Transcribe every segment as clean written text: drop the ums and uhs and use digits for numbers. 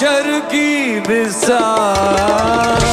बशर की बिसात,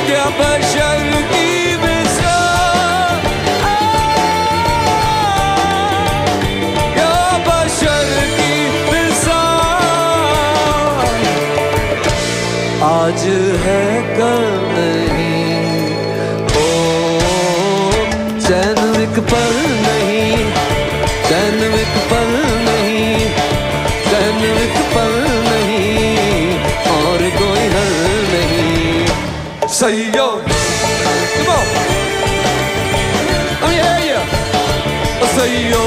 क्या बशर की बिसात, क्या बशर की बिसात, आज है कल नहीं, ओ चैन एक पल नहीं, चैन एक पल नहीं, चैन एक पल नहीं, और कोई हल नहीं। Say yo, come on, let me hear you. Say yo,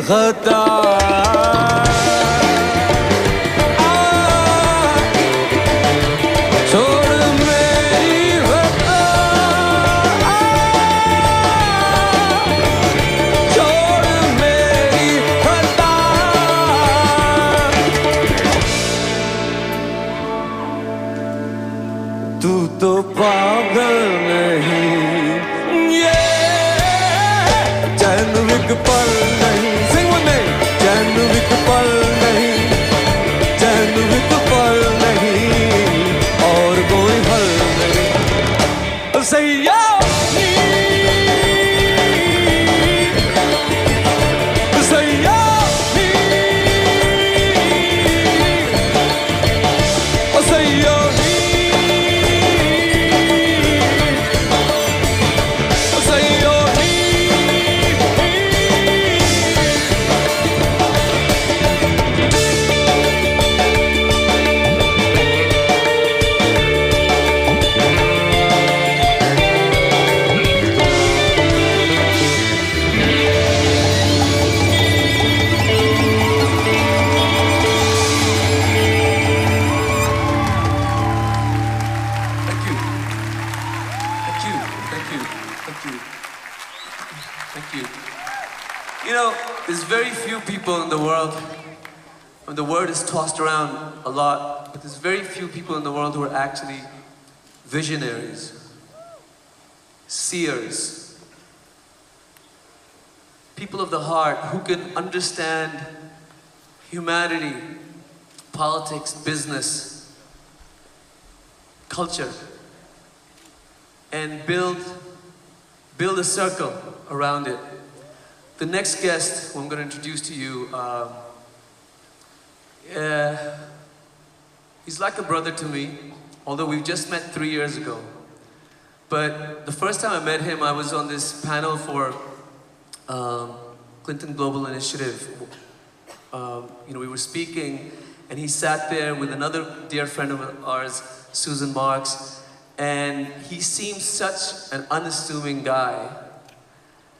खता छोड़ मेरी खता, छोड़ मेरी खता, तू तो पागल नहीं, ये चैन एक पल नहीं, चैन एक पल नहीं, चैन एक पल नहीं, और कोई हल नहीं। सैया सैया सैया very few people in the world, and the word is tossed around a lot, but there's very few people in the world who are actually visionaries, seers, people of the heart who can understand humanity, politics, business, culture, and build a circle around it. The next guest who I'm going to introduce to you, he's like a brother to me, although we've just met 3 years ago. But the first time I met him, I was on this panel for Clinton Global Initiative. We were speaking, and he sat there with another dear friend of ours, Susan Marks, and he seemed such an unassuming guy.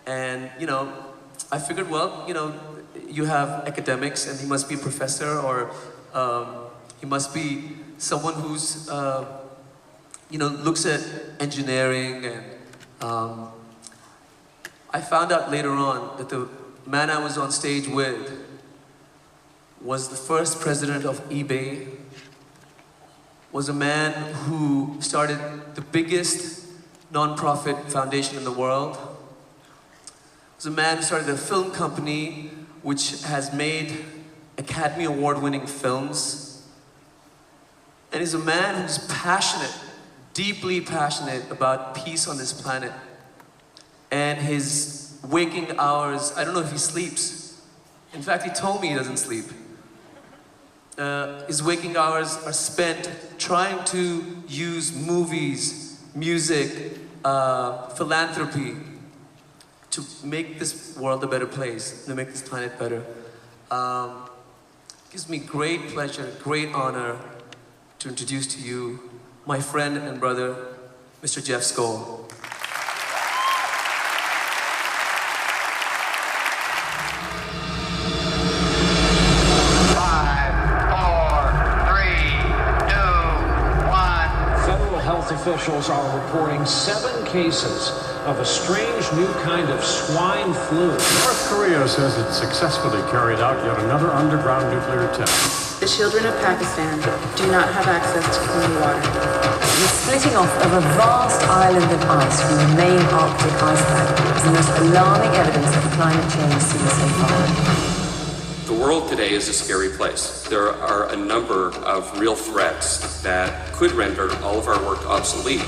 And, I figured, well, you have academics, and he must be a professor, or he must be someone who's, looks at engineering. And I found out later on that the man I was on stage with was the first president of eBay, was a man who started the biggest non-profit foundation in the world, was a man who started a film company which has made Academy Award-winning films, and is a man who's passionate, deeply passionate about peace on this planet. And his waking hours, I don't know if he sleeps. In fact, he told me he doesn't sleep. His waking hours are spent trying to use movies, music, philanthropy to make this world a better place, to make this planet better. Gives me great pleasure, great honor to introduce to you my friend and brother, Mr. Jeff Skoll. Officials are reporting 7 cases of a strange new kind of swine flu. North Korea says it successfully carried out yet another underground nuclear test. The children of Pakistan do not have access to clean water. The splitting off of a vast island of ice from the main Arctic ice pack is the most alarming evidence of climate change seen so far. The world today is a scary place. There are a number of real threats that could render all of our work obsolete.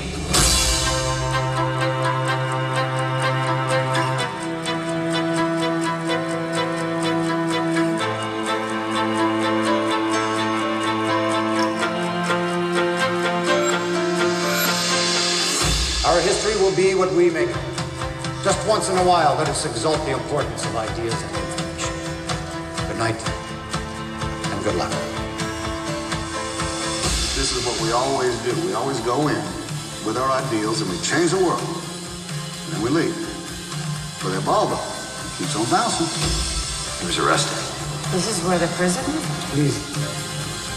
Our history will be what we make it. Just once in a while, let us exalt the importance of ideas and information. Good night, and good luck. This is what we always do. We always go in with our ideals and we change the world. And then we leave. But Ebaldo keeps on bouncing. He was arrested. This is where the prison is? Please,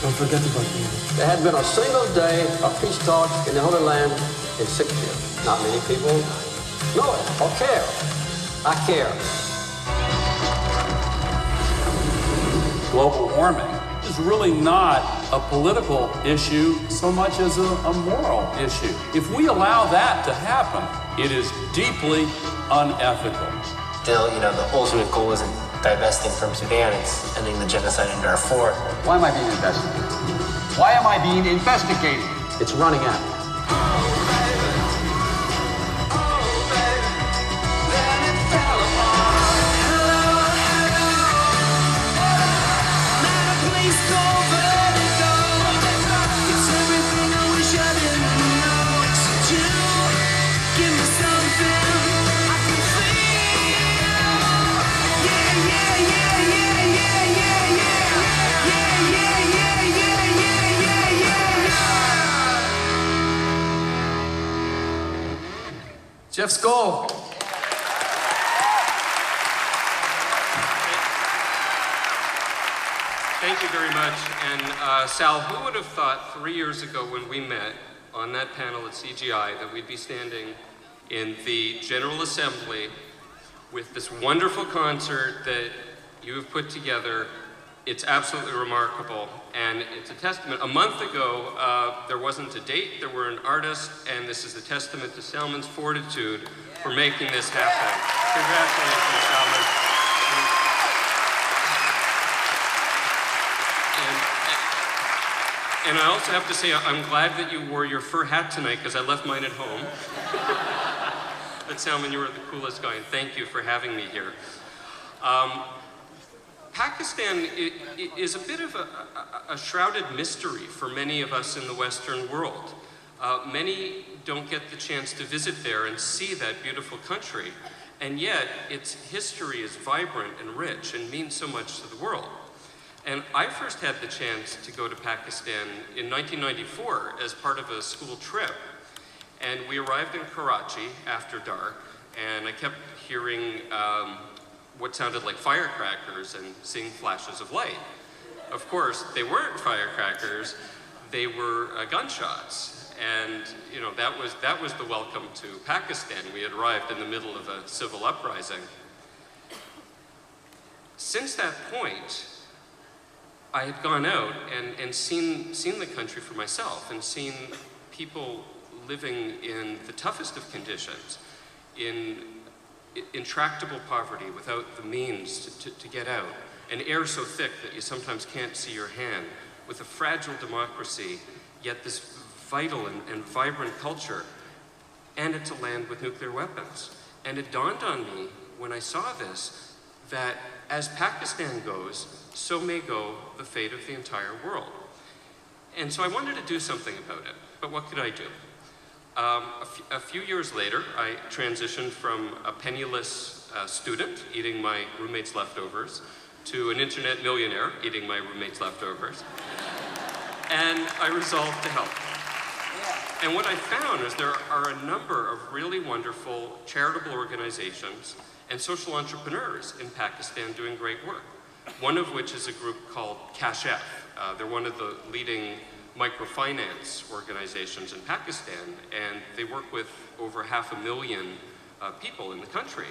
don't forget about me. There had been a single day of peace talks in the Holy Land in 6 years. Not many people know it or care. I care. Global warming is really not a political issue so much as a moral issue. If we allow that to happen, it is deeply unethical. Still, the ultimate goal isn't divesting from Sudan, it's ending the genocide in Darfur. Why am I being investigated? Why am I being investigated? It's running out. Jeff Skoll. Thank you very much. And Sal, who would have thought 3 years ago when we met on that panel at CGI that we'd be standing in the General Assembly with this wonderful concert that you have put together. It's absolutely remarkable, and it's a testament. A month ago, there wasn't a date, there were an artist, and this is a testament to Salman's fortitude for making this happen. Congratulations, Salman. And I also have to say, I'm glad that you wore your fur hat tonight, because I left mine at home. But Salman, you were the coolest guy, and thank you for having me here. Pakistan is a bit of a shrouded mystery for many of us in the Western world. Many don't get the chance to visit there and see that beautiful country, and yet its history is vibrant and rich and means so much to the world. And I first had the chance to go to Pakistan in 1994 as part of a school trip. And we arrived in Karachi after dark, and I kept hearing what sounded like firecrackers and seeing flashes of light. Of course, they weren't firecrackers, they were gunshots. And you know, that was the welcome to Pakistan. We had arrived in the middle of a civil uprising. Since that point, I had gone out and seen the country for myself, and seen people living in the toughest of conditions, in intractable poverty without the means to get out, an air so thick that you sometimes can't see your hand, with a fragile democracy, yet this vital and vibrant culture, and it's a land with nuclear weapons. And it dawned on me when I saw this that as Pakistan goes, so may go the fate of the entire world. And so I wanted to do something about it, but what could I do? A few years later, I transitioned from a penniless student eating my roommate's leftovers to an internet millionaire eating my roommate's leftovers. And I resolved to help. And what I found is there are a number of really wonderful charitable organizations and social entrepreneurs in Pakistan doing great work. One of which is a group called Kashf. They're one of the leading microfinance organizations in Pakistan, and they work with over 500,000 people in the country.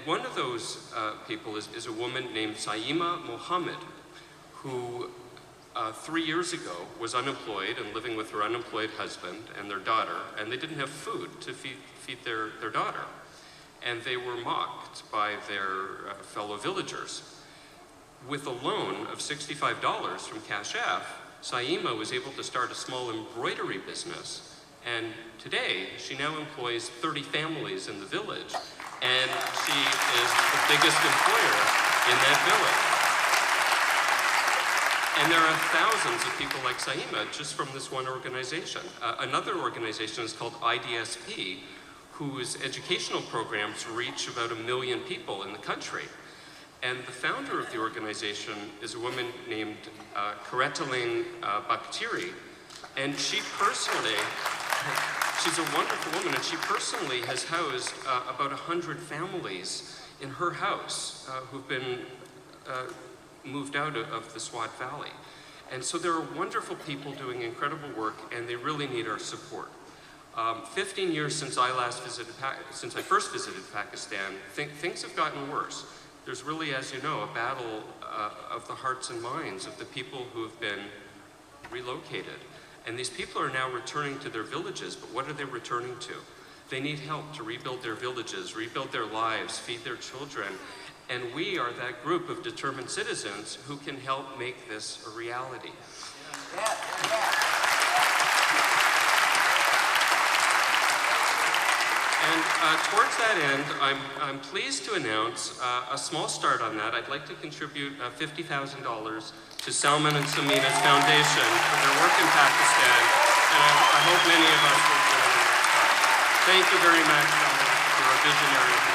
One of those people is a woman named Saima Mohammed, who 3 years ago was unemployed and living with her unemployed husband and their daughter, and they didn't have food to feed their daughter. And they were mocked by their fellow villagers. With a loan of $65 from Kashf, Saima was able to start a small embroidery business, and today she now employs 30 families in the village, and she is the biggest employer in that village. And there are thousands of people like Saima just from this one organization. Another organization is called IDSP, whose educational programs reach about 1 million people in the country. And the founder of the organization is a woman named Karetalin Bakhtiri, and she personally, she's a wonderful woman, and she personally has housed about 100 families in her house who've been moved out of the Swat Valley. And so there are wonderful people doing incredible work, and they really need our support. 15 years since I first visited Pakistan, things have gotten worse. There's really, as you know, a battle of the hearts and minds of the people who have been relocated. And these people are now returning to their villages, but what are they returning to? They need help to rebuild their villages, rebuild their lives, feed their children. And we are that group of determined citizens who can help make this a reality. And towards that end, I'm pleased to announce a small start on that. I'd like to contribute $50,000 to Salman and Samina's foundation for their work in Pakistan, and I hope many of us will join in. Thank you very much, Salman. You're a visionary of the